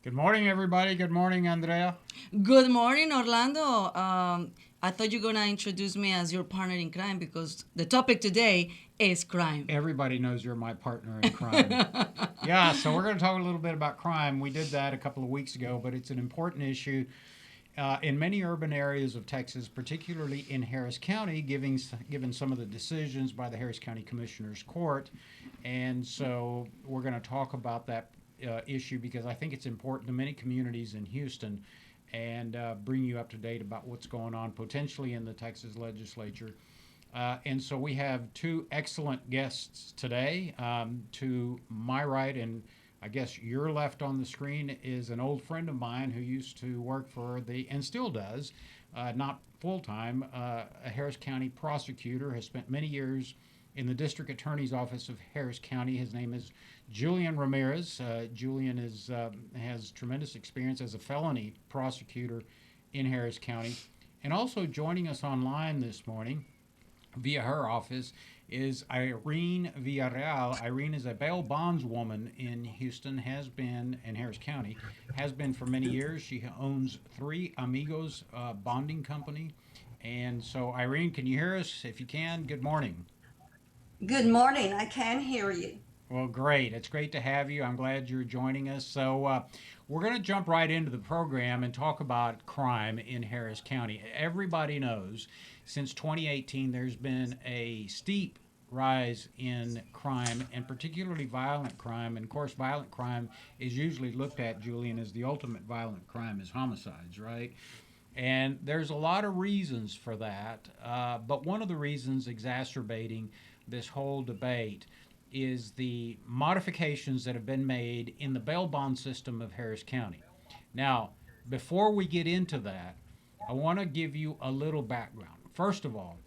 Good morning, everybody. Good morning, Andrea. Good morning, Orlando. I thought you were going to introduce me as your partner in crime because the topic today is crime. Everybody knows you're my partner in crime. Yeah, so we're going to talk a little bit about crime. We did that a couple of weeks ago, but it's an important issue in many urban areas of Texas, particularly in Harris County, given some of the decisions by the Harris County Commissioner's Court. And so we're going to talk about that issue because I think it's important to many communities in Houston and bring you up to date about what's going on potentially in the Texas legislature. And so we have two excellent guests today. To my right, and I guess your left on the screen, is an old friend of mine who used to work for and still does, not full time, a Harris County prosecutor, has spent many years in the district attorney's office of Harris County. His name is Julian Ramirez. Julian has tremendous experience as a felony prosecutor in Harris County. And also joining us online this morning via her office is Irene Villarreal. Irene is a bail bondswoman in Houston, has been in Harris County, has been for many years. She owns Three Amigos bonding company. And so, Irene, can you hear us? If you can, good morning. Good morning. I can hear you. Well, great. It's great to have you. I'm glad you're joining us. So, we're going to jump right into the program and talk about crime in Harris County. Everybody knows since 2018 there's been a steep rise in crime, and particularly violent crime. And of course, violent crime is usually looked at, Julian, as the ultimate violent crime is homicides, right? And there's a lot of reasons for that. But one of the reasons exacerbating this whole debate is the modifications that have been made in the bail bond system of Harris County. Now, before we get into that, I want to give you a little background. First of all,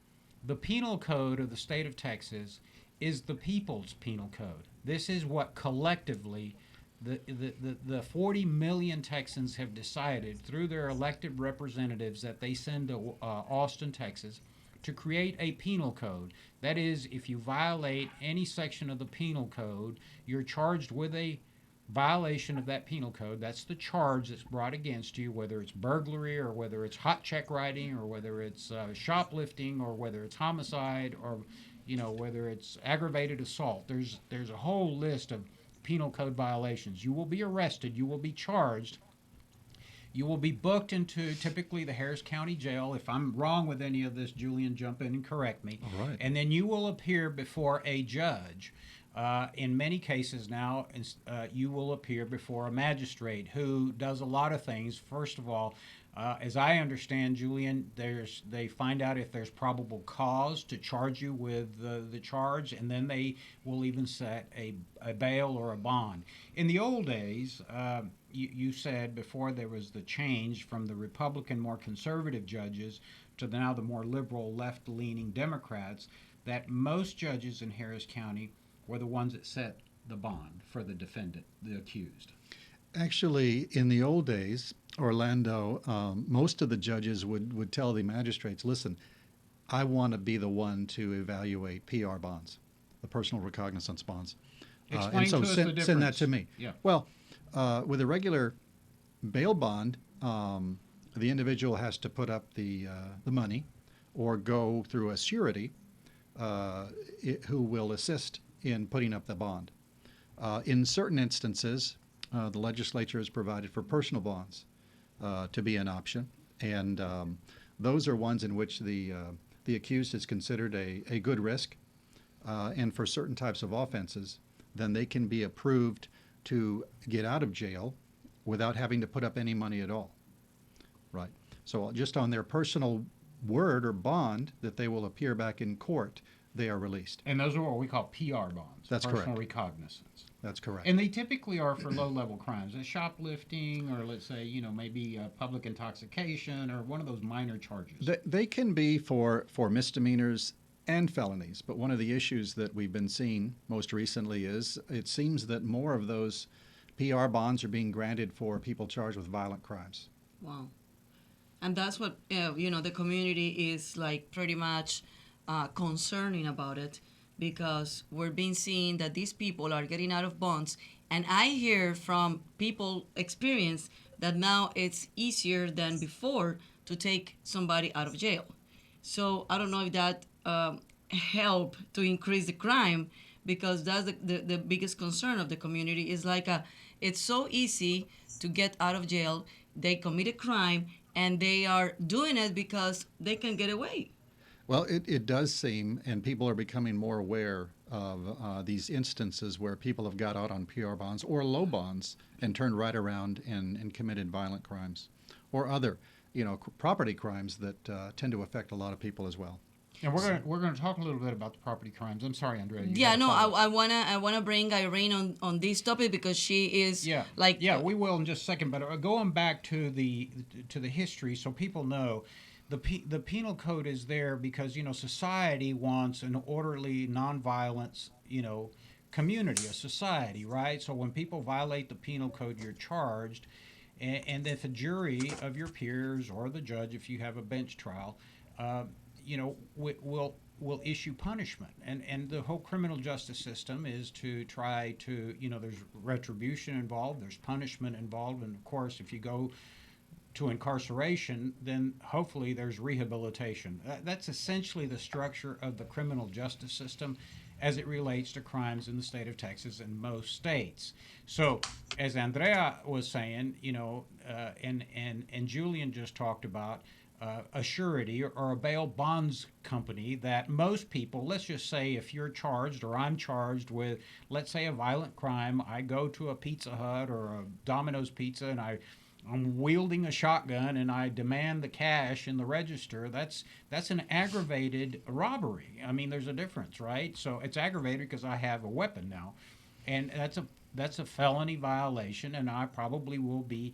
the penal code of the state of Texas is the people's penal code. This is what collectively the 40 million Texans have decided through their elected representatives that they send to Austin, Texas, to create a penal code. That is, if you violate any section of the penal code, you're charged with a violation of that penal code. That's the charge that's brought against you, whether it's burglary or whether it's hot check writing or whether it's shoplifting or whether it's homicide or whether it's aggravated assault. There's a whole list of penal code violations. You will be arrested. You will be charged. You will be booked into typically the Harris County Jail. If I'm wrong with any of this, Julian, jump in and correct me. All right. And then you will appear before a judge. In many cases now, you will appear before a magistrate who does a lot of things. First of all, as I understand, Julian, they find out if there's probable cause to charge you with the charge, and then they will even set a bail or a bond. In the old days, you said before there was the change from the Republican, more conservative judges to now the more liberal, left-leaning Democrats, that most judges in Harris County were the ones that set the bond for the defendant, the accused. Actually, in the old days, Orlando, most of the judges would tell the magistrates, listen, I want to be the one to evaluate PR bonds, the personal recognizance bonds. Explain to us the difference. Send that to me. Yeah. Well, with a regular bail bond, the individual has to put up the money or go through a surety who will assist in putting up the bond. In certain instances, the legislature has provided for personal bonds to be an option, and those are ones in which the accused is considered a good risk, and for certain types of offenses, then they can be approved to get out of jail without having to put up any money at all. Right. So just on their personal word or bond that they will appear back in court, they are released. And those are what we call PR bonds. That's personal correct. recognizance. That's correct. And they typically are for low-level crimes, shoplifting, or let's say, maybe public intoxication, or one of those minor charges. They can be for misdemeanors and felonies, but one of the issues that we've been seeing most recently is it seems that more of those PR bonds are being granted for people charged with violent crimes. Wow. And that's what, the community is like pretty much concerning about it because we're being seen that these people are getting out of bonds And I hear from people experience that now it's easier than before to take somebody out of jail. So I don't know if that help to increase the crime, because that's the biggest concern of the community is like it's so easy to get out of jail. They commit a crime and they are doing it because they can get away. Well, it does seem, and people are becoming more aware of these instances where people have got out on PR bonds or low bonds and turned right around and committed violent crimes or other, property crimes that tend to affect a lot of people as well. And we're gonna talk a little bit about the property crimes. I'm sorry, Andrea. You Yeah, had a no, follow-up. I wanna bring Irene on this topic because she is We will in just a second. But going back to the history, so people know, the penal code is there because society wants an orderly, nonviolent community, a society, right? So when people violate the penal code, you're charged, and if a jury of your peers or the judge, if you have a bench trial, will issue punishment. And the whole criminal justice system is to try to, there's retribution involved, there's punishment involved, and of course, if you go to incarceration, then hopefully there's rehabilitation. That's essentially the structure of the criminal justice system as it relates to crimes in the state of Texas and most states. So, as Andrea was saying, and Julian just talked about, a surety or a bail bonds company that most people, let's just say if you're charged or I'm charged with, let's say, a violent crime, I go to a Pizza Hut or a Domino's Pizza and I'm wielding a shotgun and I demand the cash in the register. That's an aggravated robbery. I mean, there's a difference, right? So it's aggravated because I have a weapon now, and that's a felony violation, and I probably will be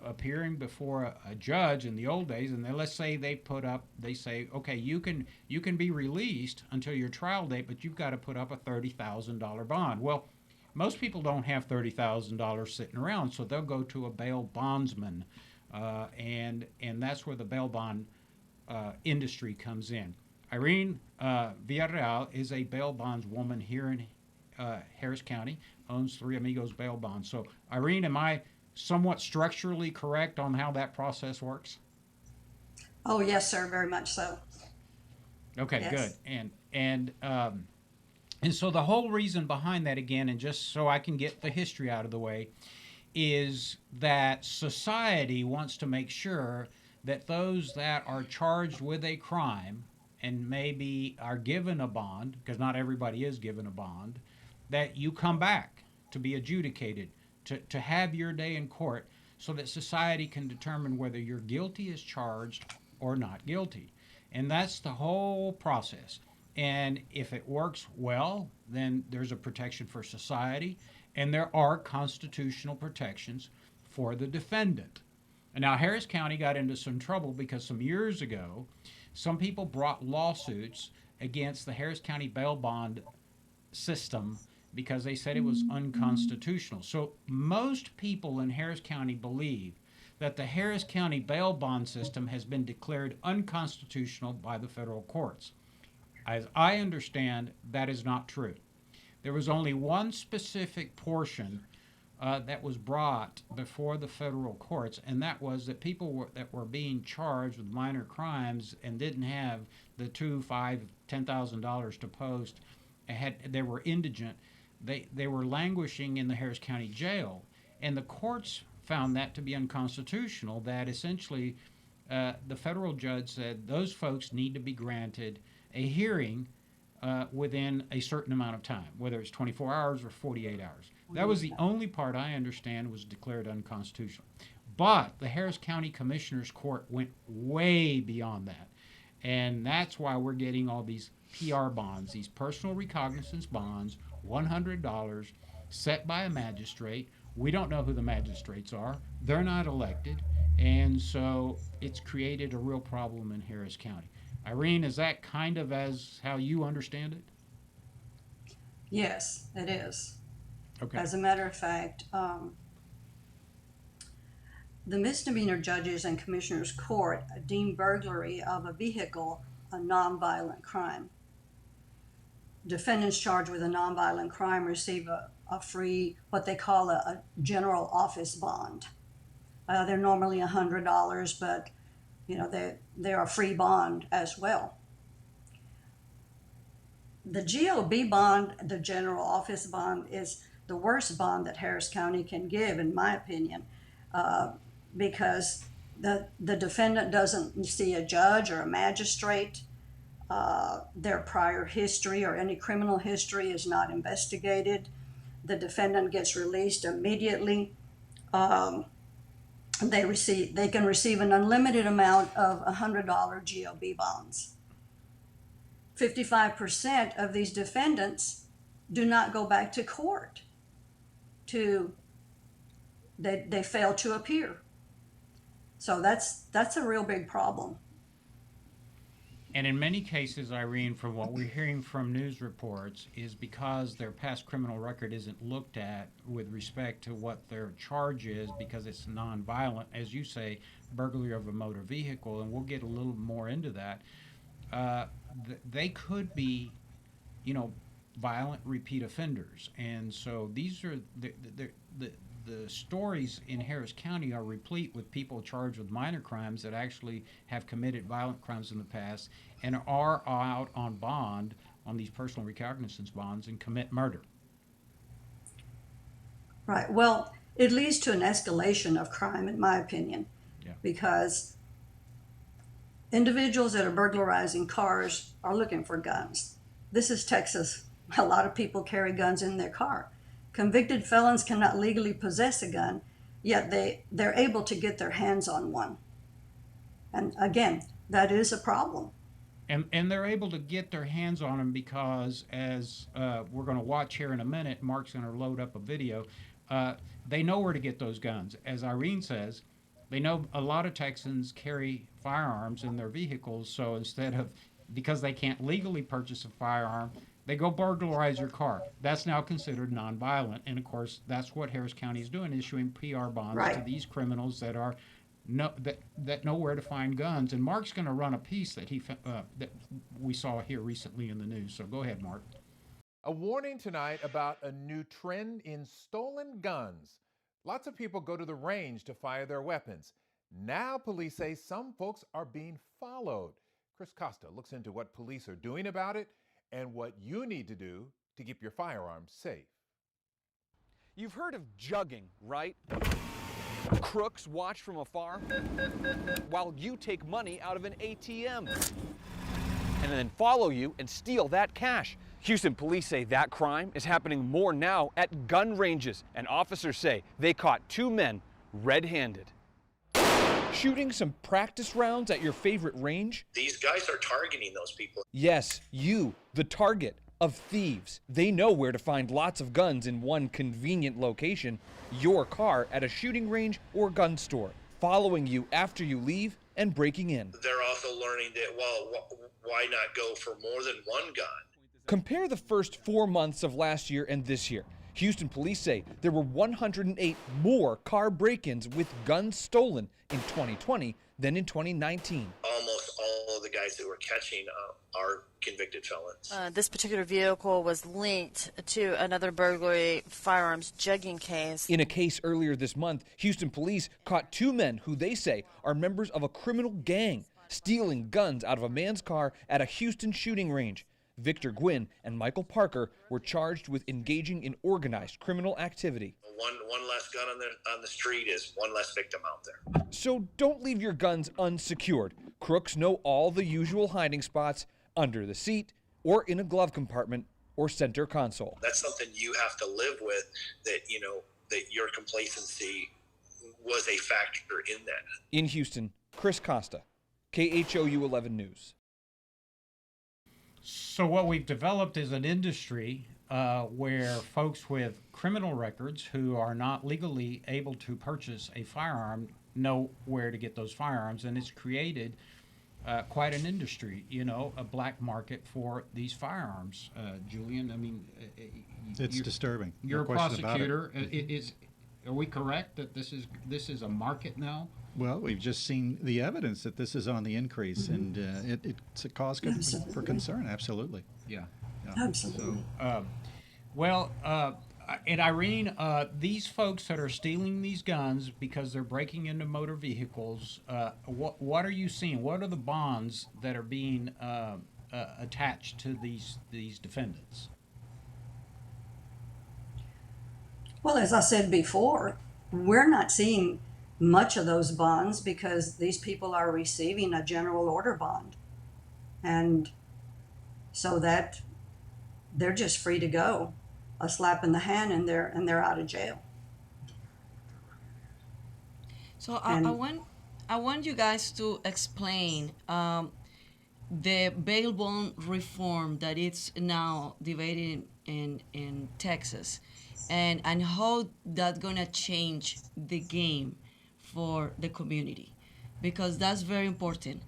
appearing before a judge in the old days. And then let's say they say, okay, you can be released until your trial date, but you've got to put up a $30,000 bond. Well, most people don't have $30,000 sitting around, so they'll go to a bail bondsman, and that's where the bail bond industry comes in. Irene Villarreal is a bail bondswoman here in Harris County, owns Three Amigos Bail Bonds. So, Irene, am I somewhat structurally correct on how that process works? Oh, yes, sir, very much so. Okay, Yes. good. And so the whole reason behind that, again, and just so I can get the history out of the way, is that society wants to make sure that those that are charged with a crime and maybe are given a bond, because not everybody is given a bond, that you come back to be adjudicated, to have your day in court, so that society can determine whether you're guilty as charged or not guilty. And that's the whole process. And if it works well, then there's a protection for society, and there are constitutional protections for the defendant. And now, Harris County got into some trouble because some years ago, some people brought lawsuits against the Harris County bail bond system because they said it was unconstitutional. So most people in Harris County believe that the Harris County bail bond system has been declared unconstitutional by the federal courts. As I understand, that is not true. There was only one specific portion that was brought before the federal courts, and that was that people that were being charged with minor crimes and didn't have the $2, $5, $10,000 to post, they were indigent. They were languishing in the Harris County jail, and the courts found that to be unconstitutional. That essentially, the federal judge said those folks need to be granted a hearing within a certain amount of time, whether it's 24 hours or 48 hours. That was the only part I understand was declared unconstitutional. But the Harris County Commissioner's Court went way beyond that. And that's why we're getting all these PR bonds, these personal recognizance bonds, $100 set by a magistrate. We don't know who the magistrates are. They're not elected. And so it's created a real problem in Harris County. Irene, is that kind of as how you understand it? Yes, it is. Okay. As a matter of fact, the misdemeanor judges and commissioners court deem burglary of a vehicle a nonviolent crime. Defendants charged with a nonviolent crime receive a free, what they call a general office bond. They're normally $100, but they're a free bond as well. The GOB bond, the general office bond, is the worst bond that Harris County can give, in my opinion, because the defendant doesn't see a judge or a magistrate. Their prior history or any criminal history is not investigated. The defendant gets released immediately. They can receive an unlimited amount of $100 GOB bonds. 55% of these defendants do not go back to court. They fail to appear. So that's a real big problem. And in many cases, Irene, from what we're hearing from news reports, is because their past criminal record isn't looked at with respect to what their charge is, because it's nonviolent, as you say, burglary of a motor vehicle, and we'll get a little more into that. They could be, violent repeat offenders, and so these are the stories in Harris County are replete with people charged with minor crimes that actually have committed violent crimes in the past and are out on bond on these personal recognizance bonds and commit murder. Right. Well, it leads to an escalation of crime, in my opinion, because individuals that are burglarizing cars are looking for guns. This is Texas. A lot of people carry guns in their car. Convicted felons cannot legally possess a gun, yet they're able to get their hands on one. And again, that is a problem. And they're able to get their hands on them because, as we're going to watch here in a minute, Mark's going to load up a video, they know where to get those guns. As Irene says, they know a lot of Texans carry firearms in their vehicles, so because they can't legally purchase a firearm, they go burglarize your car. That's now considered nonviolent, and of course, that's what Harris County is doing, issuing PR bonds to these criminals that are that know where to find guns. And Mark's going to run a piece that that we saw here recently in the news. So go ahead, Mark. A warning tonight about a new trend in stolen guns. Lots of people go to the range to fire their weapons. Now police say some folks are being followed. Chris Costa looks into what police are doing about it and what you need to do to keep your firearms safe. You've heard of jugging, right? Crooks watch from afar while you take money out of an ATM and then follow you and steal that cash. Houston police say that crime is happening more now at gun ranges, and officers say they caught 2 men red-handed. Shooting some practice rounds at your favorite range? These guys are targeting those people. Yes, you, the target of thieves. They know where to find lots of guns in one convenient location, your car at a shooting range or gun store, following you after you leave and breaking in. They're also learning that, well, why not go for more than one gun? Compare the first 4 months of last year and this year. Houston police say there were 108 more car break-ins with guns stolen in 2020 than in 2019. Almost all of the guys that we're catching are convicted felons. This particular vehicle was linked to another burglary firearms jugging case. In a case earlier this month, Houston police caught 2 men who they say are members of a criminal gang stealing guns out of a man's car at a Houston shooting range. Victor Gwynn and Michael Parker were charged with engaging in organized criminal activity. One less gun on the street is one less victim out there. So don't leave your guns unsecured. Crooks know all the usual hiding spots: under the seat, or in a glove compartment, or center console. That's something you have to live with, that your complacency was a factor in that. In Houston, Chris Costa, KHOU 11 News. So what we've developed is an industry where folks with criminal records who are not legally able to purchase a firearm know where to get those firearms, and it's created quite an industry, a black market for these firearms. Julian, I mean, it's disturbing. You're No a question about it. prosecutor. Are we correct that this is a market now? Well, we've just seen the evidence that this is on the increase, and it's a cause for concern. Absolutely. Yeah. Absolutely. So, And Irene, these folks that are stealing these guns because they're breaking into motor vehicles, what are you seeing? What are the bonds that are being attached to these defendants? Well, as I said before, we're not seeing much of those bonds because these people are receiving a general order bond. And so that they're just free to go. A slap in the hand and they're out of jail. So And I want you guys to explain the bail bond reform that it's now debated in Texas, and how that's gonna change the game for the community, because that's very important.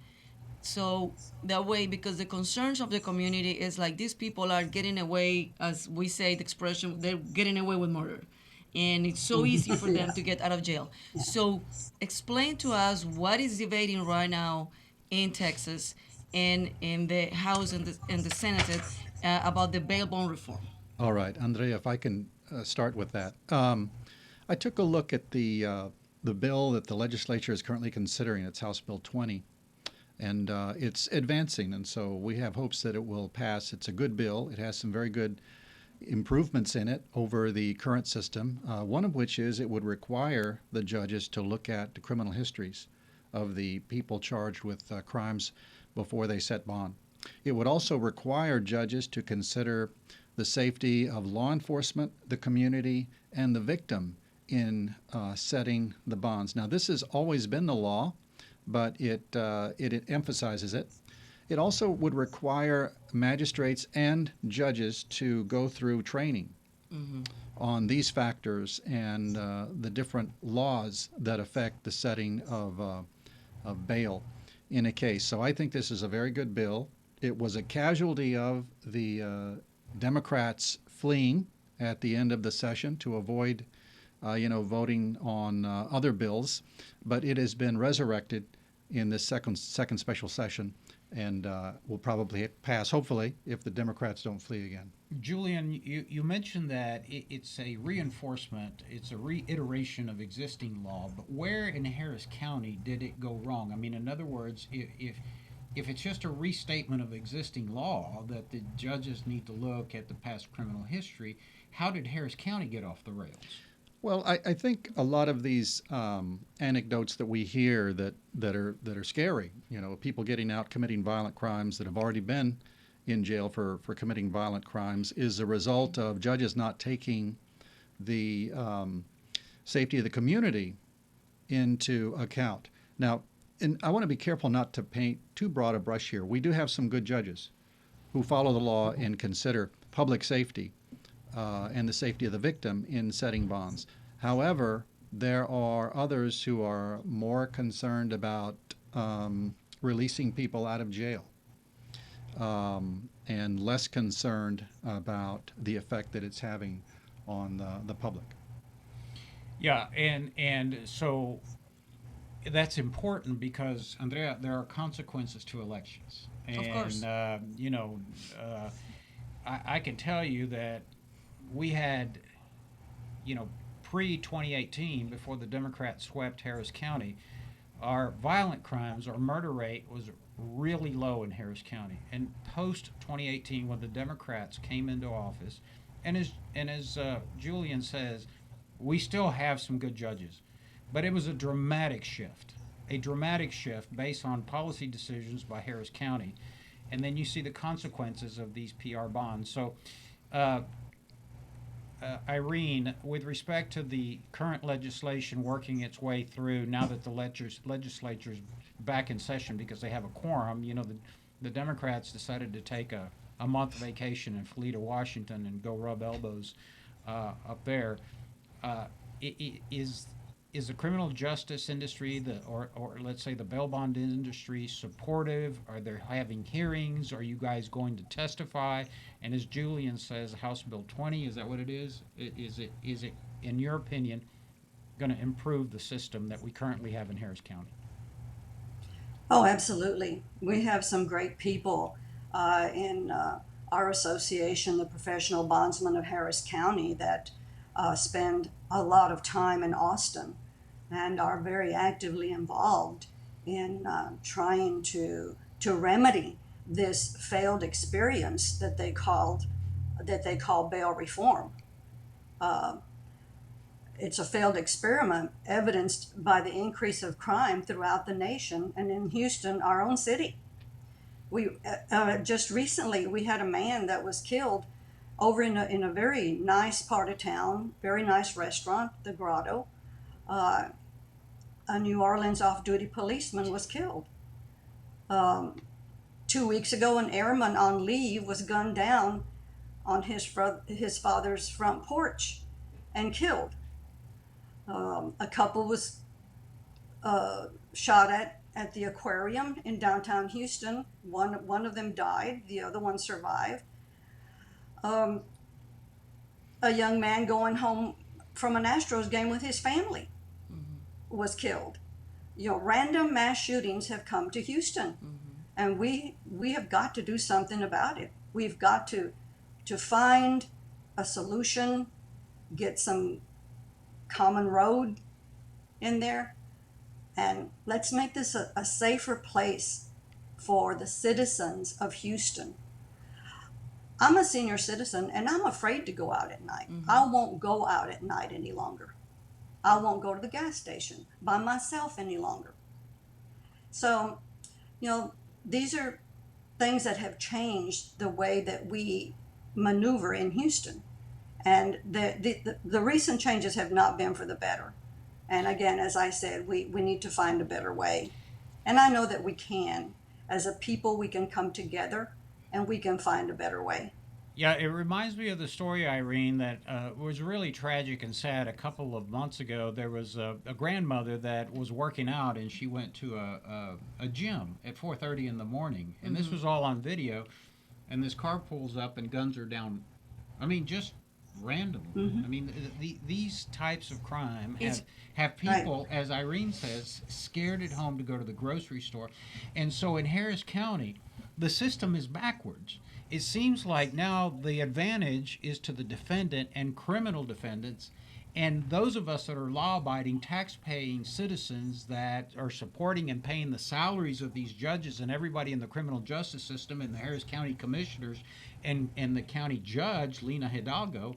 So that way, because the concerns of the community is like these people are getting away, as we say the expression, they're getting away with murder, and it's so easy for them to get out of jail. So explain to us what is debating right now in Texas and in the House and the Senate about the bail bond reform. All right, Andrea, if I can start with that. I took a look at the bill that the legislature is currently considering. It's House Bill 20, and it's advancing, and so we have hopes that it will pass. It's a good bill. It has some very good improvements in it over the current system, one of which is it would require the judges to look at the criminal histories of the people charged with crimes before they set bond. It would also require judges to consider the safety of law enforcement, the community, and the victim in setting the bonds. Now, this has always been the law, but it emphasizes it. It also would require magistrates and judges to go through training on these factors and the different laws that affect the setting of bail in a case. So I think this is a very good bill. It was a casualty of the Democrats fleeing at the end of the session to avoid, voting on other bills, but it has been resurrected in this second special session, and will probably pass, hopefully, if the Democrats don't flee again. Julian, you mentioned that it's a reinforcement, it's a reiteration of existing law, but where in Harris County did it go wrong? I mean, in other words, if it's just a restatement of existing law that the judges need to look at the past criminal history, how did Harris County get off the rails? Well, I think a lot of these anecdotes that we hear that are scary, people getting out committing violent crimes that have already been in jail for committing violent crimes, is a result of judges not taking the safety of the community into account. Now, and I want to be careful not to paint too broad a brush here. We do have some good judges who follow the law and consider public safety and the safety of the victim in setting bonds. However, there are others who are more concerned about releasing people out of jail and less concerned about the effect that it's having on the public. Yeah, and so that's important because, Andrea, there are consequences to elections. And, Of course. I can tell you that we had, pre-2018, before the Democrats swept Harris County, our violent crimes, our murder rate was really low in Harris County. And post-2018, when the Democrats came into office, and as Julian says, we still have some good judges, but it was a dramatic shift based on policy decisions by Harris County. And then you see the consequences of these PR bonds. So, Irene, with respect to the current legislation working its way through, now that the legislature's back in session because they have a quorum, the Democrats decided to take a month vacation and flee to Washington and go rub elbows up there. Is the criminal justice industry, or let's say the bail bond industry, supportive? Are they having hearings? Are you guys going to testify? And as Julian says, House Bill 20, is that what it is? Is it, in your opinion, going to improve the system that we currently have in Harris County? oh, absolutely. We have some great people in our association, the Professional Bondsmen of Harris County, that spend a lot of time in Austin and are very actively involved in trying to remedy this failed experience that they call bail reform. Uh, it's a failed experiment evidenced by the increase of crime throughout the nation and in Houston, our own city. We just recently we had a man that was killed over in a very nice part of town, very nice restaurant, the Grotto. Uh, a New Orleans off-duty policeman was killed. Um, 2 weeks ago, an airman on leave was gunned down on his father's front porch and killed. A couple was shot at the aquarium in downtown Houston. One of them died. The other one survived. Um, a young man going home from an Astros game with his family was killed. Random mass shootings have come to Houston, and we have got to do something about it. We've got to find a solution, get some common road in there, and let's make this a safer place for the citizens of Houston. I'm a senior citizen and I'm afraid to go out at night. I won't go out at night any longer. I won't go to the gas station by myself any longer. So, these are things that have changed the way that we maneuver in Houston. And the recent changes have not been for the better. And again, as I said, we need to find a better way. And I know that we can. As a people, we can come together and we can find a better way. Yeah, it reminds me of the story, Irene, that was really tragic and sad. A couple of months ago, there was a grandmother that was working out, and she went to a gym at 4:30 in the morning, and this was all on video. And this car pulls up, and guns are down. I mean, just randomly. I mean, these types of crime have people, as Irene says, scared at home to go to the grocery store, and so in Harris County, the system is backwards. It seems like now the advantage is to the defendant and criminal defendants, and those of us that are law-abiding, tax-paying citizens that are supporting and paying the salaries of these judges and everybody in the criminal justice system and the Harris County commissioners and the county judge, Lena Hidalgo,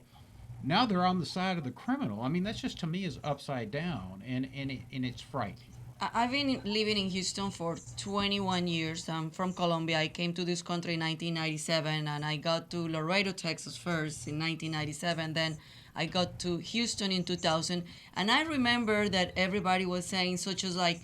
now they're on the side of the criminal. I mean, that's just, to me, is upside down, and it's frightening. I've been living in Houston for 21 years. I'm from Colombia. I came to this country in 1997, and I got to Laredo, Texas first in 1997. Then I got to Houston in 2000. And I remember that everybody was saying, such as like,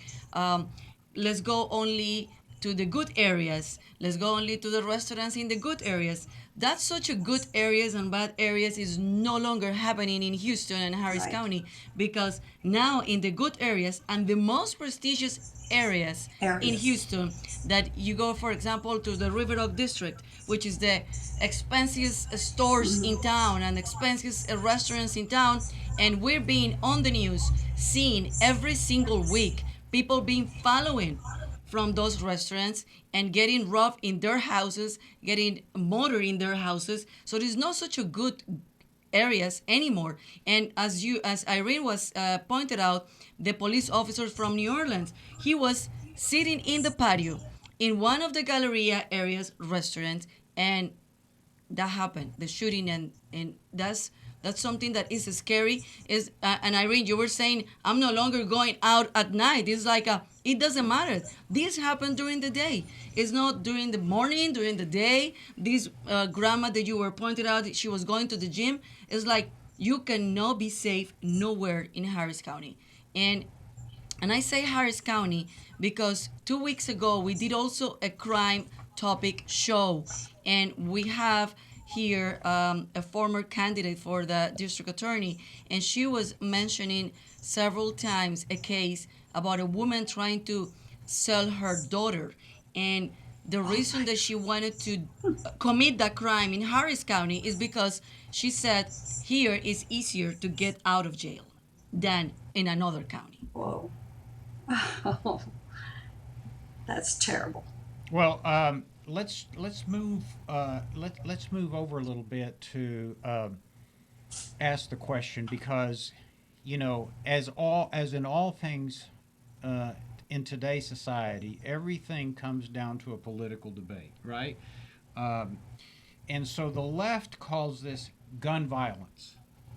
let's go only to the good areas. Let's go only to the restaurants in the good areas. That's such a good areas and bad areas is no longer happening in Houston and Harris County, because now in the good areas and the most prestigious areas in Houston, that you go, for example, to the River Oak District, which is the expensive stores in town and expensive restaurants in town, and we're being on the news, seeing every single week people being following from those restaurants and getting robbed in their houses, getting murdered in their houses. So there's not such a good areas anymore. And as Irene was pointed out, the police officer from New Orleans, he was sitting in the patio in one of the Galleria areas restaurants, and that happened, the shooting, and that's something that is scary. And Irene, you were saying, I'm no longer going out at night. It's like it doesn't matter. This happened during the day. It's not during the morning, during the day. This grandma that you were pointed out, she was going to the gym. It's like you cannot be safe nowhere in Harris County. And I say Harris County because 2 weeks ago we did also a crime topic show, and we have here a former candidate for the district attorney, and she was mentioning several times a case about a woman trying to sell her daughter, and the reason that she wanted to commit that crime in Harris County is because she said here is easier to get out of jail than in another county. Whoa. That's terrible. Well, let's move over a little bit to ask the question because, as in all things in today's society, everything comes down to a political debate, right? Um, and so the left calls this gun violence,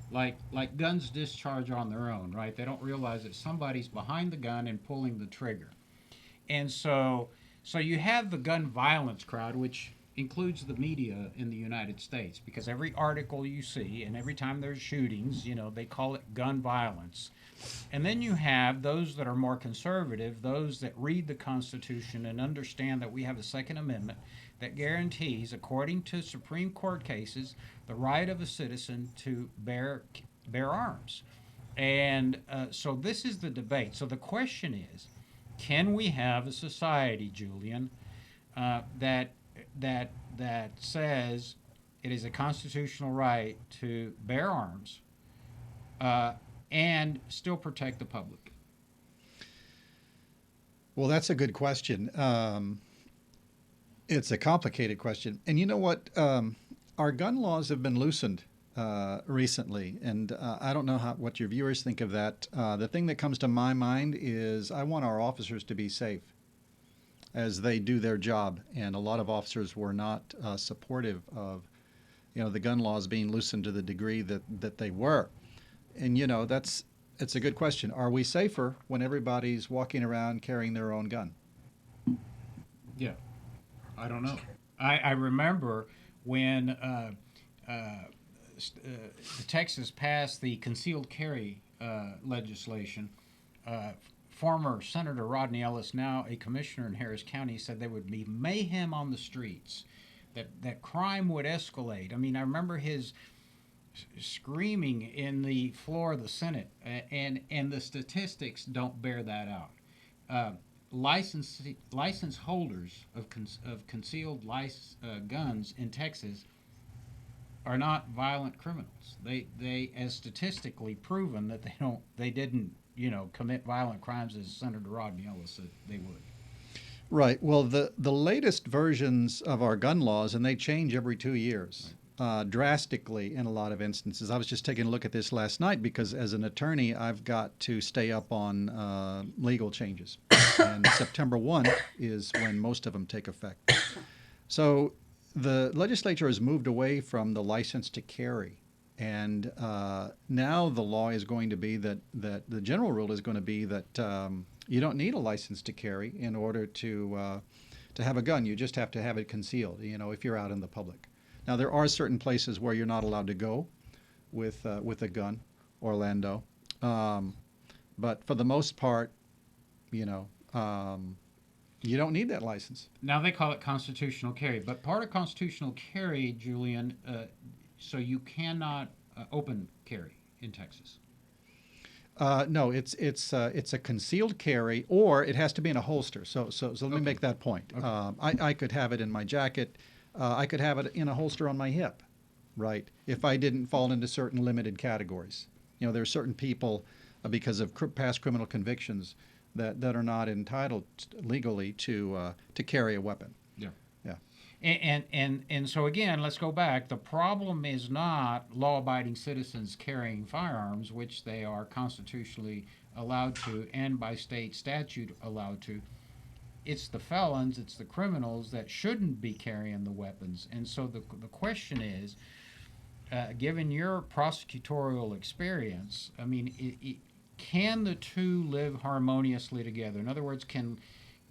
like guns discharge on their own, right? They don't realize that somebody's behind the gun and pulling the trigger. And so you have the gun violence crowd, which includes the media in the United States, because every article you see and every time there's shootings, they call it gun violence. And then you have those that are more conservative, those that read the Constitution and understand that we have a Second Amendment that guarantees, according to Supreme Court cases, the right of a citizen to bear arms. And so this is the debate. So the question is, can we have a society, Julian, that says it is a constitutional right to bear arms and still protect the public? Well, that's a good question. It's a complicated question. And you know what? Our gun laws have been loosened recently, and I don't know what your viewers think of that. The thing that comes to my mind is I want our officers to be safe as they do their job, and a lot of officers were not supportive of the gun laws being loosened to the degree that they were. And it's a good question. Are we safer when everybody's walking around carrying their own gun? Yeah, I don't know. I remember when Texas passed the concealed carry legislation. Former Senator Rodney Ellis, now a commissioner in Harris County, said there would be mayhem on the streets, that crime would escalate. I mean, I remember his screaming in the floor of the Senate, and the statistics don't bear that out. License holders of concealed guns in Texas are not violent criminals. They as statistically proven that they didn't commit violent crimes as Senator Rodney Ellis said they would. Right. Well, the latest versions of our gun laws, and they change every 2 years, drastically in a lot of instances. I was just taking a look at this last night because as an attorney, I've got to stay up on legal changes. And September 1 is when most of them take effect. So the legislature has moved away from the license to carry. And now the law is going to be that the general rule is going to be that you don't need a license to carry in order to have a gun. You just have to have it concealed, if you're out in the public. Now, there are certain places where you're not allowed to go with a gun, Orlando. But for the most part, you don't need that license. Now they call it constitutional carry, but part of constitutional carry, Julian, so you cannot open carry in Texas. No, it's a concealed carry, or it has to be in a holster. So let me make that point. Okay. I could have it in my jacket. I could have it in a holster on my hip, right? If I didn't fall into certain limited categories. There are certain people, because of past criminal convictions, that are not entitled legally to carry a weapon. Yeah. Yeah. And so again, let's go back. The problem is not law-abiding citizens carrying firearms, which they are constitutionally allowed to and by state statute allowed to. It's the felons, it's the criminals that shouldn't be carrying the weapons. And so the question is, given your prosecutorial experience, I mean, can the two live harmoniously together? In other words, can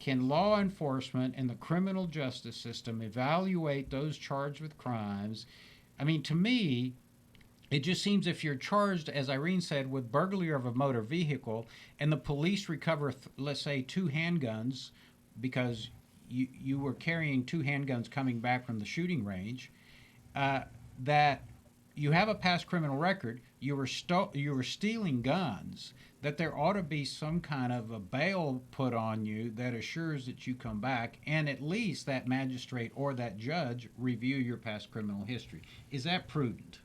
law enforcement and the criminal justice system evaluate those charged with crimes? I mean, to me, it just seems if you're charged, as Irene said, with burglary of a motor vehicle and the police recover, let's say, 2 handguns because you were carrying 2 handguns coming back from the shooting range, that you have a past criminal record, you were stealing guns, that there ought to be some kind of a bail put on you that assures that you come back, and at least that magistrate or that judge review your past criminal history. Is that prudent?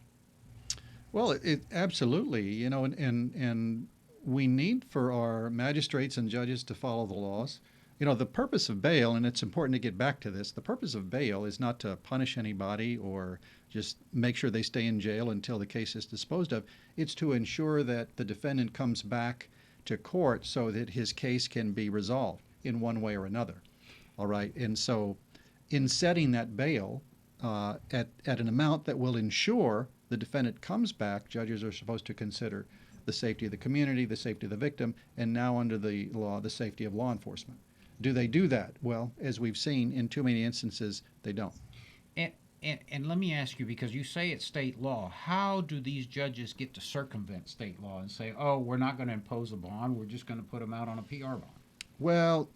Well, it absolutely, and we need for our magistrates and judges to follow the laws. the purpose of bail, and it's important to get back to this, the purpose of bail is not to punish anybody or just make sure they stay in jail until the case is disposed of. It's to ensure that the defendant comes back to court so that his case can be resolved in one way or another. All right. And so in setting that bail at an amount that will ensure the defendant comes back, judges are supposed to consider the safety of the community, the safety of the victim, and now under the law, the safety of law enforcement. Do they do that? Well, as we've seen in too many instances, they don't. And let me ask you, because you say it's state law, how do these judges get to circumvent state law and say, oh, we're not going to impose a bond, we're just going to put them out on a PR bond? Well,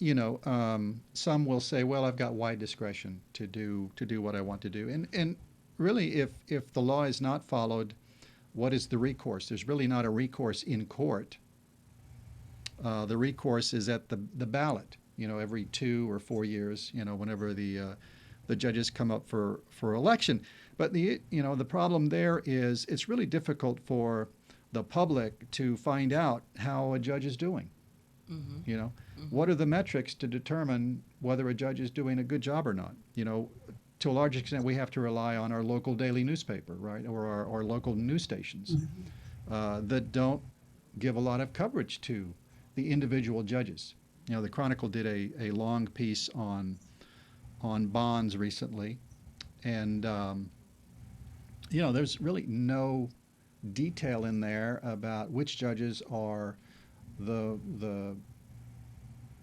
some will say, well, I've got wide discretion to do what I want to do. And really, if the law is not followed, what is the recourse? There's really not a recourse in court. The recourse is at the ballot, every 2 or 4 years, whenever the judges come up for election. But the problem there is it's really difficult for the public to find out how a judge is doing. Mm-hmm. What are the metrics to determine whether a judge is doing a good job or not? To a large extent, we have to rely on our local daily newspaper, right, or our local news stations that don't give a lot of coverage to the individual judges. The Chronicle did a long piece on bonds recently, and there's really no detail in there about which judges are the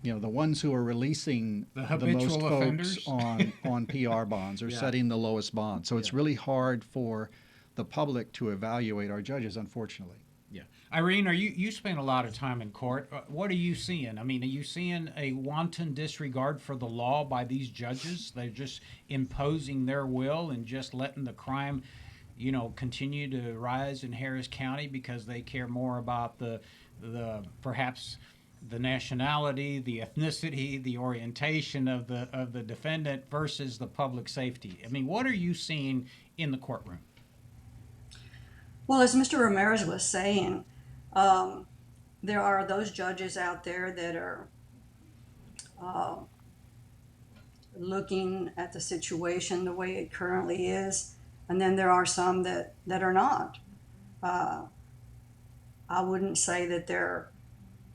ones who are releasing the most folks on PR bonds or setting the lowest bond. So it's really hard for the public to evaluate our judges, unfortunately. Yeah. Irene, you spend a lot of time in court. What are you seeing? I mean, are you seeing a wanton disregard for the law by these judges? They're just imposing their will and just letting the crime, continue to rise in Harris County because they care more about the perhaps the nationality, the ethnicity, the orientation of the defendant versus the public safety. I mean, what are you seeing in the courtroom? Well, as Mr. Ramirez was saying, there are those judges out there that are looking at the situation the way it currently is, and then there are some that are not. I wouldn't say that they're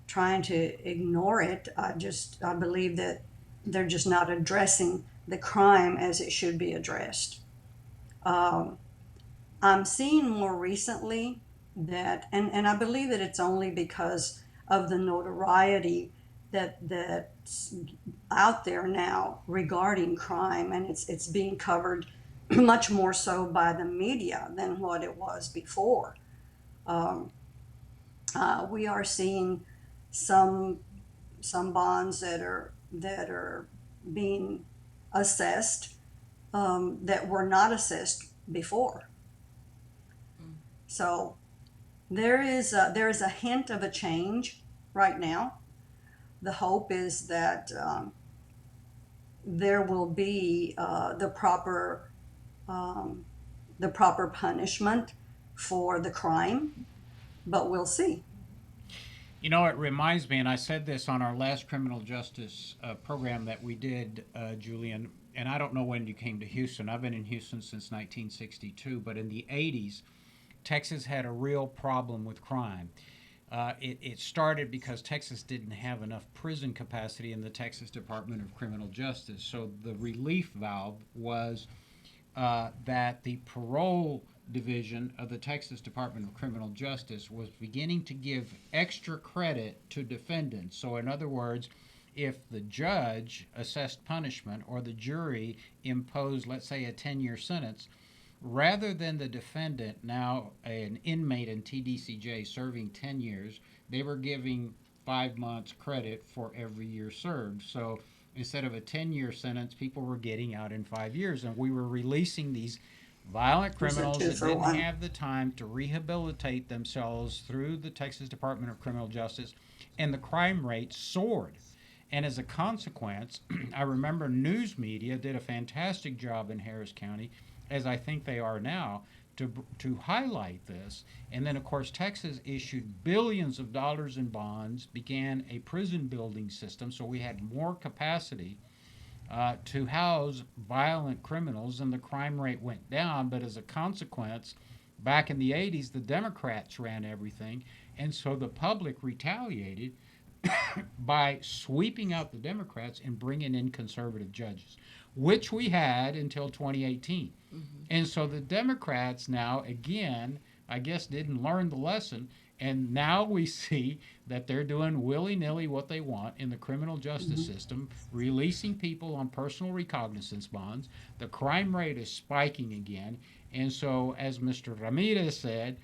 trying to ignore it. I believe that they're just not addressing the crime as it should be addressed. I'm seeing more recently that, and I believe that it's only because of the notoriety that's out there now regarding crime, and it's being covered much more so by the media than what it was before. We are seeing some bonds that are being assessed that were not assessed before. So there is a hint of a change right now. The hope is that there will be the proper punishment for the crime, but we'll see. It reminds me, and I said this on our last criminal justice program that we did, Julian, and I don't know when you came to Houston. I've been in Houston since 1962, but in the 80s, Texas had a real problem with crime. It started because Texas didn't have enough prison capacity in the Texas Department of Criminal Justice. So the relief valve was that the parole division of the Texas Department of Criminal Justice was beginning to give extra credit to defendants. So in other words, if the judge assessed punishment or the jury imposed, let's say, a 10-year sentence, rather than the defendant, now an inmate in TDCJ, serving 10 years, they were giving 5 months credit for every year served. So instead of a 10-year sentence, people were getting out in 5 years, and we were releasing these violent criminals that didn't have the time to rehabilitate themselves through the Texas Department of Criminal Justice, and the crime rate soared. And as a consequence, I remember news media did a fantastic job in Harris County, as I think they are now, to highlight this. And then, of course, Texas issued billions of dollars in bonds, began a prison building system, so we had more capacity to house violent criminals, and the crime rate went down. But as a consequence, back in the 80s, the Democrats ran everything, and so the public retaliated by sweeping out the Democrats and bringing in conservative judges, which we had until 2018. And so the Democrats now, again, I guess didn't learn the lesson, and now we see that they're doing willy-nilly what they want in the criminal justice system, releasing people on personal recognizance bonds. The crime rate is spiking again, and so as Mr. Ramirez said,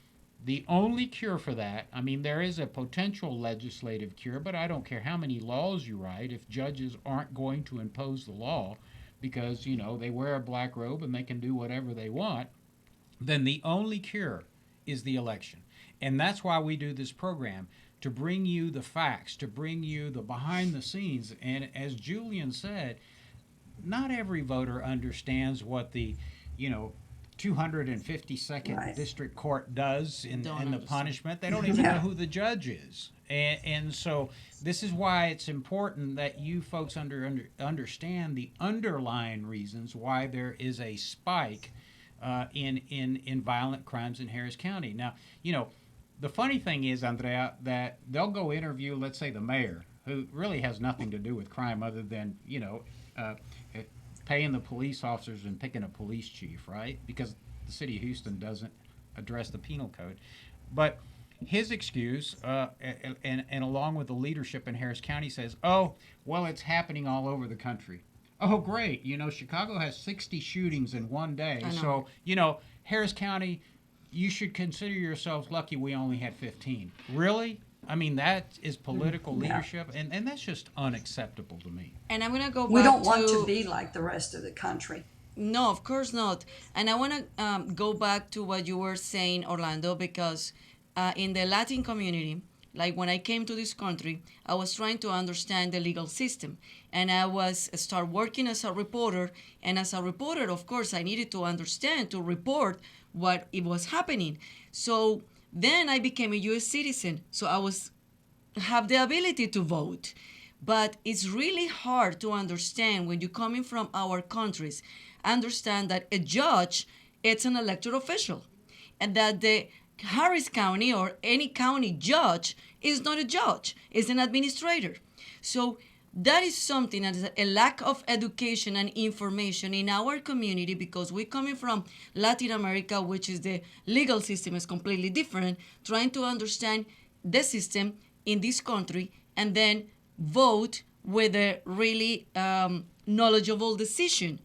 the only cure for that, I mean, there is a potential legislative cure, but I don't care how many laws you write if judges aren't going to impose the law because, you know, they wear a black robe and they can do whatever they want, then the only cure is the election. And that's why we do this program, to bring you the facts, to bring you the behind the scenes. And as Julian said, not every voter understands what the, 252nd Right. District Court does in the understand. punishment. They don't even know who the judge is. And so this is why it's important that you folks understand the underlying reasons why there is a spike in violent crimes in Harris County. Now, the funny thing is, Andrea, that they'll go interview, let's say, the mayor, who really has nothing to do with crime other than, paying the police officers and picking a police chief, right? Because the city of Houston doesn't address the penal code. But his excuse, and along with the leadership in Harris County, says, oh, well, it's happening all over the country. Oh, great. Chicago has 60 shootings in one day. So, Harris County, you should consider yourselves lucky we only had 15. Really? I mean, that is political leadership, and that's just unacceptable to me. And I'm going to go back We don't want to be like the rest of the country. No, of course not. And I want to go back to what you were saying, Orlando, because in the Latin community, like when I came to this country, I was trying to understand the legal system. And I was start working as a reporter. And as a reporter, of course, I needed to understand, to report what it was happening. So then I became a U.S. citizen. So I have the ability to vote. But it's really hard to understand when you're coming from our countries, understand that a judge, it's an elected official. And that the Harris County or any county judge is not a judge, is an administrator. So that is something that is a lack of education and information in our community, because we're coming from Latin America, which is the legal system is completely different, trying to understand the system in this country and then vote with a really knowledgeable decision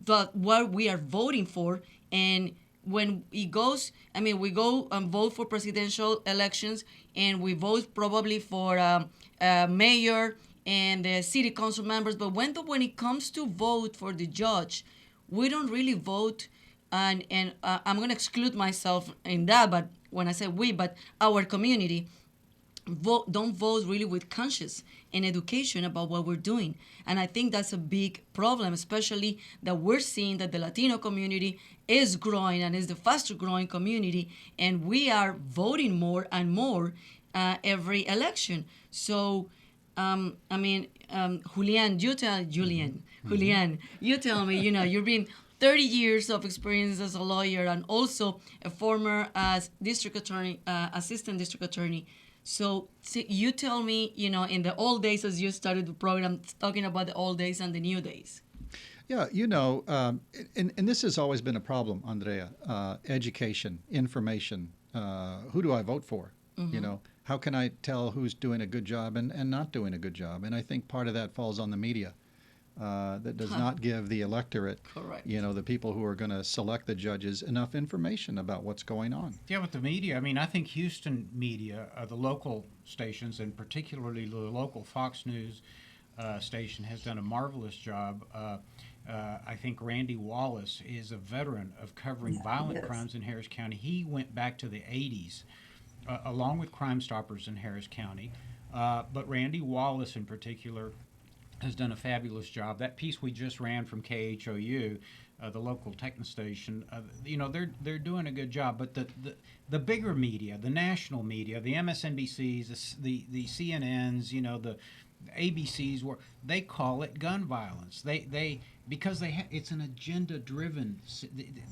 that what we are voting for. And when it goes, we go and vote for presidential elections, and we vote probably for mayor and the city council members. But when it comes to vote for the judge, we don't really vote. And I'm going to exclude myself in that. But when I say we, but our community, don't vote really with conscience and education about what we're doing. And I think that's a big problem, especially that we're seeing that the Latino community is growing and is the fastest growing community, and we are voting more and more every election. So, Julian, you tell me, you've been 30 years of experience as a lawyer and also a former district attorney, assistant district attorney. So you tell me, in the old days, as you started the program, talking about the old days and the new days. Yeah, and this has always been a problem, Andrea. Education, information. Who do I vote for? How can I tell who's doing a good job and not doing a good job? And I think part of that falls on the media. That does not give the electorate, correct, the people who are going to select the judges, enough information about what's going on. Yeah, with the media, I think Houston media, the local stations, and particularly the local Fox News station, has done a marvelous job. I think Randy Wallace is a veteran of covering violent crimes in Harris County. He went back to the 80s, along with Crime Stoppers in Harris County. But Randy Wallace in particular has done a fabulous job. That piece we just ran from KHOU the local techno station, they're doing a good job. But the bigger media, the national media, the MSNBCs, the CNNs, the ABCs, they call it gun violence. Because it's an agenda driven.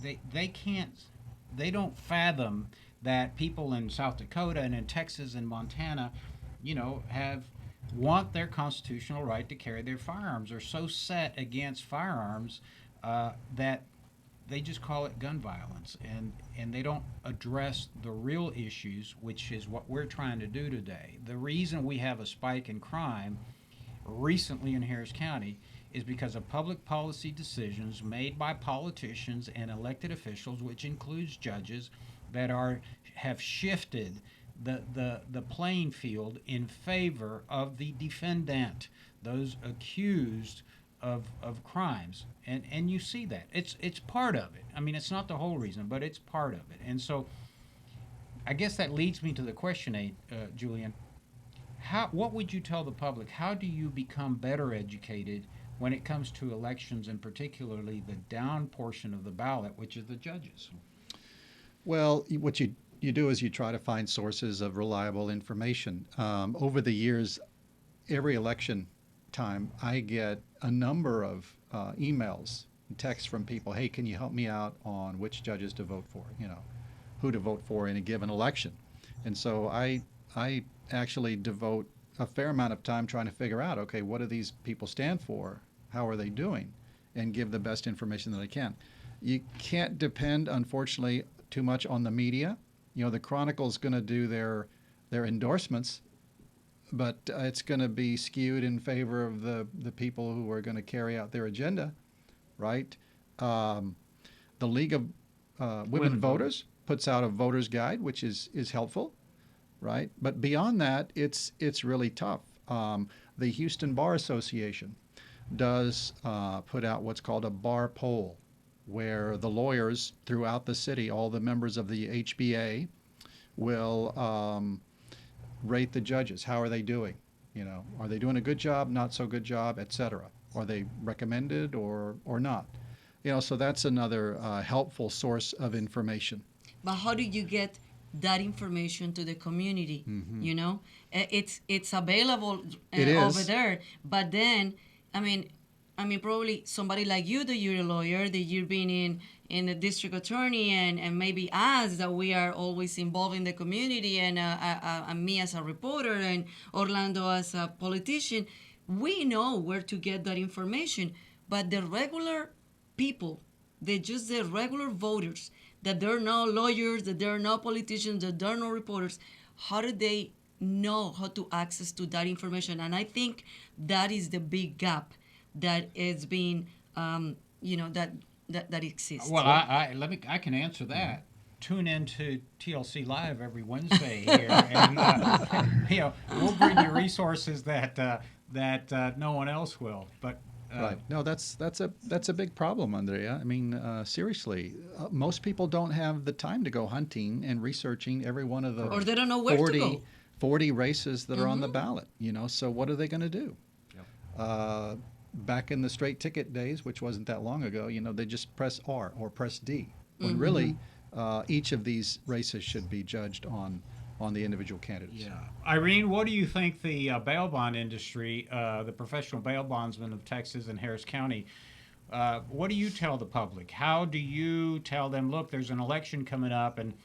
They don't fathom that people in South Dakota and in Texas and Montana, want their constitutional right to carry their firearms. They're so set against firearms that they just call it gun violence, and they don't address the real issues, which is what we're trying to do today. The reason we have a spike in crime recently in Harris County is because of public policy decisions made by politicians and elected officials, which includes judges, that have shifted the playing field in favor of the defendant, those accused of crimes. And you see that. It's part of it. I mean, it's not the whole reason, but it's part of it. And so I guess that leads me to the question, Julian. What would you tell the public? How do you become better educated when it comes to elections, and particularly the down portion of the ballot, which is the judges? Well, what you do is you try to find sources of reliable information. Over the years, every election time, I get a number of emails and texts from people. Hey, can you help me out on which judges to vote for? Who to vote for in a given election. And so I actually devote a fair amount of time trying to figure out, okay, what do these people stand for? How are they doing? And give the best information that I can. You can't depend, unfortunately, too much on the media. The Chronicle's going to do their endorsements, but it's going to be skewed in favor of the people who are going to carry out their agenda, right? The League of Women Voters puts out a voter's guide, which is helpful, right? But beyond that, it's really tough. The Houston Bar Association does put out what's called a bar poll, where the lawyers throughout the city, all the members of the HBA, will rate the judges. How are they doing? Are they doing a good job, not so good job, etc.? Are they recommended or not? So that's another helpful source of information. But how do you get that information to the community? Mm-hmm. It's available over there. But then, I mean, probably somebody like you, that you're a lawyer, that you've been in the district attorney, and maybe us, that we are always involved in the community, and me as a reporter, and Orlando as a politician, we know where to get that information. But the regular people, the regular voters, that they're not lawyers, that they're not politicians, that they're not reporters, how do they know how to access to that information? And I think that is the big gap that is being, that exists. Well, I can answer that. Tune into TLC Live every Wednesday here, and we'll bring you resources that no one else will. But right. No, that's a big problem, Andrea. I mean, seriously, most people don't have the time to go hunting and researching every one of the or they don't know where to go. 40 races that are on the ballot. So what are they going to do? Yep. Back in the straight ticket days, which wasn't that long ago, they just press R or press D. When really, each of these races should be judged on the individual candidates. Yeah. Irene, what do you think the bail bond industry, the professional bail bondsmen of Texas and Harris County, what do you tell the public? How do you tell them, look, there's an election coming up, and,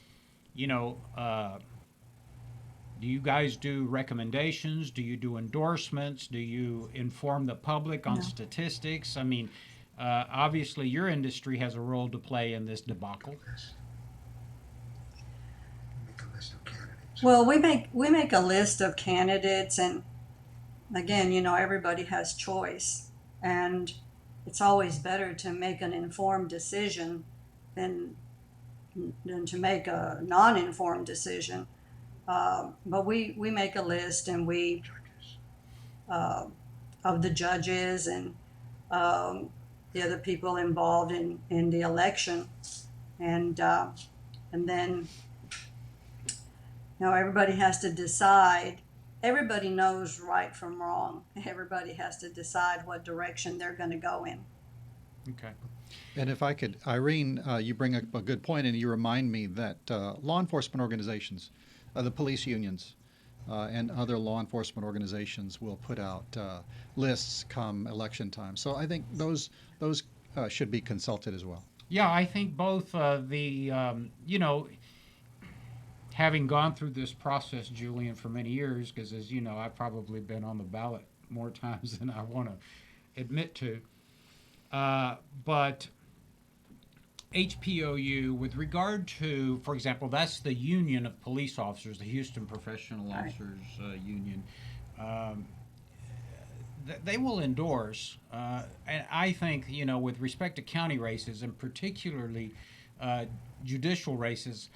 do you guys do recommendations? Do you do endorsements? Do you inform the public on statistics? I mean, obviously your industry has a role to play in this debacle. Well, we make a list of candidates, and again, everybody has choice, and it's always better to make an informed decision than to make a non-informed decision. But we make a list, and of the judges and the other people involved in the election, and then everybody has to decide. Everybody knows right from wrong. Everybody has to decide what direction they're going to go in. Okay. And if I could, Irene, you bring up a good point, and you remind me that law enforcement organizations, the police unions, and other law enforcement organizations will put out lists come election time. So I think those should be consulted as well. Yeah, I think both having gone through this process, Julian, for many years, because as you know, I've probably been on the ballot more times than I want to admit to. But HPOU, with regard to, for example, that's the Union of Police Officers, the Houston Professional Right. Officers Union. They will endorse, and I think, with respect to county races and particularly judicial races,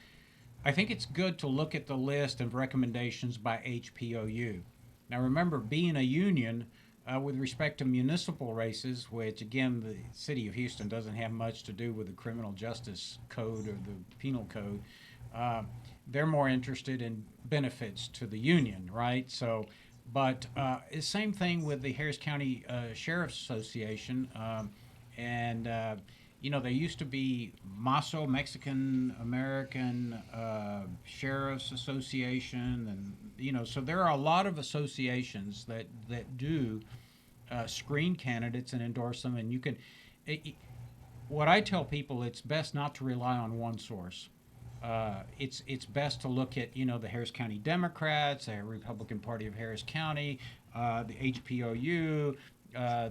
I think it's good to look at the list of recommendations by HPOU. Now, remember, being a union, with respect to municipal races, which again, the city of Houston doesn't have much to do with the criminal justice code or the penal code, they're more interested in benefits to the union, right? So, but same thing with the Harris County Sheriff's Association, and there used to be MASO, Mexican American Sheriff's Association, and so there are a lot of associations that do screen candidates and endorse them, and you can. What I tell people, it's best not to rely on one source. It's best to look at the Harris County Democrats, the Republican Party of Harris County, the HPOU,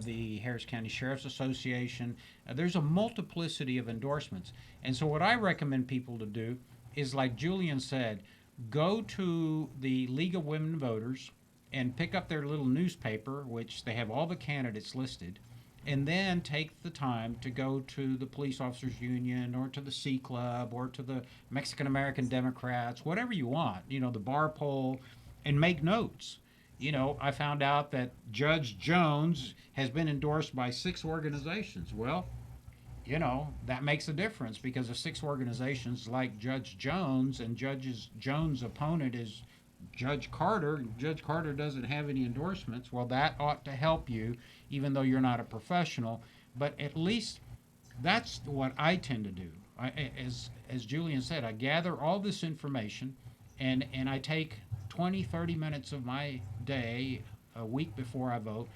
the Harris County Sheriff's Association. There's a multiplicity of endorsements, and so what I recommend people to do is, like Julian said, go to the League of Women Voters and pick up their little newspaper, which they have all the candidates listed, and then take the time to go to the Police Officers Union or to the C Club or to the Mexican American Democrats, whatever you want, the bar poll, and make notes. I found out that Judge Jones has been endorsed by 6 organizations. Well, that makes a difference, because if 6 organizations like Judge Jones, and Jones' opponent is Judge Carter, and Judge Carter doesn't have any endorsements, well, that ought to help you, even though you're not a professional. But at least that's what I tend to do. As Julian said, I gather all this information, and I take 20, 30 minutes of my day a week before I vote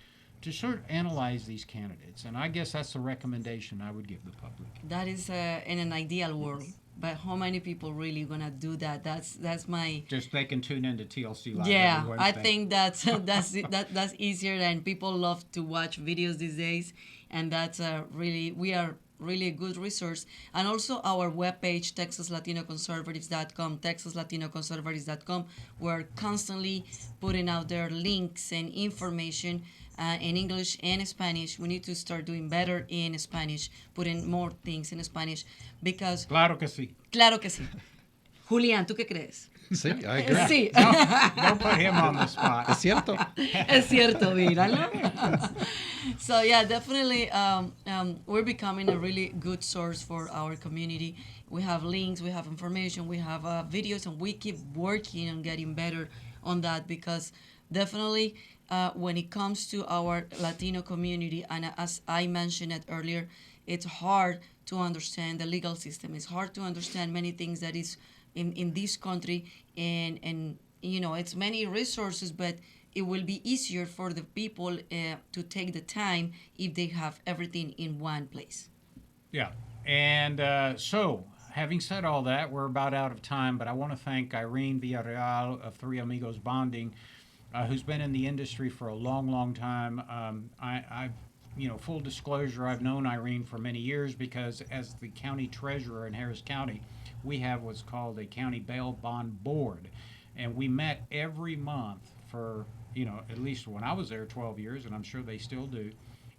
to sort of analyze these candidates. And I guess that's the recommendation I would give the public. That is in an ideal world, but how many people really gonna do that? That's my. Just they can tune into TLC Live. Yeah, every I Wednesday. think that's easier, and people love to watch videos these days, and that's we are really a good resource. And also our webpage, TexasLatinoConservatives.com, TexasLatinoConservatives.com. We're constantly putting out there links and information in English and Spanish. We need to start doing better in Spanish, putting more things in Spanish, because... Claro que sí. Claro que sí. Julián, ¿tú qué crees? Sí, I agree. Sí. Don't put him on the spot. Es cierto. Es cierto, míralo. So yeah, definitely, we're becoming a really good source for our community. We have links, we have information, we have videos, and we keep working on getting better on that, because definitely when it comes to our Latino community, and as I mentioned it earlier, it's hard to understand the legal system. It's hard to understand many things that is in this country, and it's many resources, but it will be easier for the people to take the time if they have everything in one place. Yeah. And so, having said all that, we're about out of time, but I want to thank Irene Villarreal of Three Amigos Bonding, who's been in the industry for a long, long time. I've full disclosure, I've known Irene for many years, because as the county treasurer in Harris County, we have what's called a county bail bond board. And we met every month for, at least when I was there 12 years, and I'm sure they still do.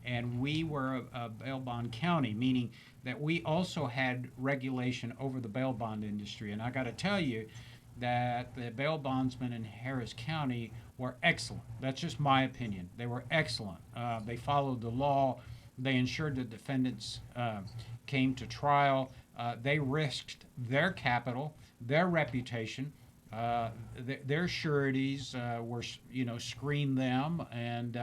And we were a bail bond county, meaning that we also had regulation over the bail bond industry. And I got to tell you that the bail bondsmen in Harris County were excellent. That's just my opinion. They were excellent. They followed the law. They ensured that defendants came to trial. They risked their capital, their reputation. Their sureties were, screened them, and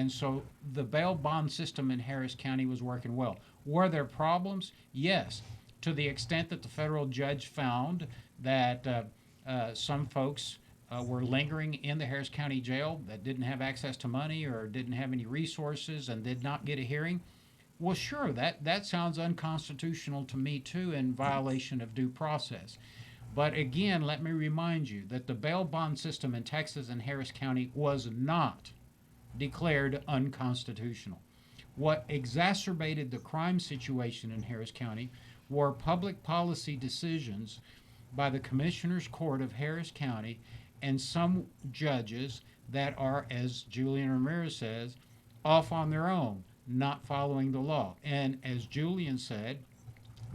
so the bail bond system in Harris County was working well. Were there problems? Yes, to the extent that the federal judge found that some folks were lingering in the Harris County Jail that didn't have access to money or didn't have any resources and did not get a hearing. Well, sure, that sounds unconstitutional to me too, in violation of due process. But again, let me remind you that the bail bond system in Texas and Harris County was not declared unconstitutional. What exacerbated the crime situation in Harris County were public policy decisions by the Commissioner's Court of Harris County and some judges that are, as Julian Ramirez says, off on their own, not following the law. And as Julian said,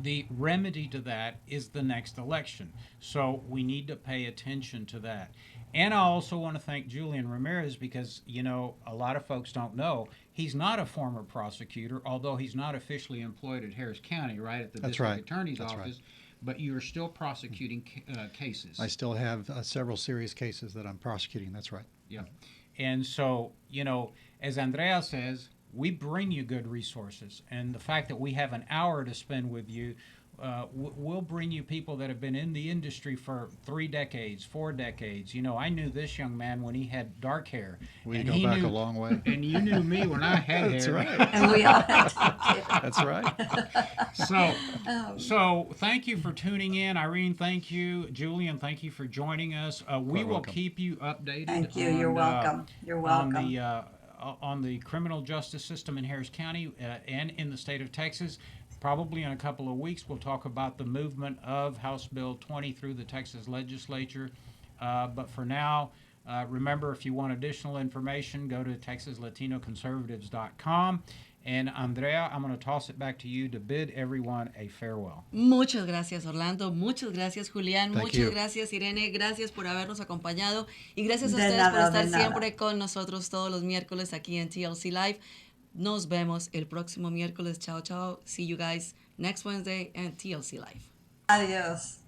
the remedy to that is the next election. So we need to pay attention to that. And I also want to thank Julian Ramirez because, you know, a lot of folks don't know, he's not a former prosecutor, although he's not officially employed at Harris County, right, at the That's district right. attorney's That's office. right. But you are still prosecuting cases. I still have several serious cases that I'm prosecuting. That's right. Yeah. And so, you know, as Andrea says, we bring you good resources. And the fact that we have an hour to spend with you, we'll bring you people that have been in the industry for 3 decades, 4 decades. You know, I knew this young man when he had dark hair. We and go he back knew, a long way. And you knew me when I had That's hair. right. And we all had to. That's right. So thank you for tuning in. Irene, thank you. Julian, thank you for joining us. We will welcome. keep you updated. Thank you. You're welcome. You're welcome. On the criminal justice system in Harris County and in the state of Texas. Probably in a couple of weeks, we'll talk about the movement of House Bill 20 through the Texas legislature. But for now, remember, if you want additional information, go to TexasLatinoConservatives.com. And Andrea, I'm going to toss it back to you to bid everyone a farewell. Muchas gracias, Orlando. Muchas gracias, Julián. Thank Muchas you. gracias, Irene. Gracias por habernos acompañado. Y gracias a De ustedes nada, por estar de nada. siempre con nosotros todos los miércoles aquí en TLC Live. Nos vemos el próximo miércoles. Chao, chao. See you guys next Wednesday and TLC Live. Adios.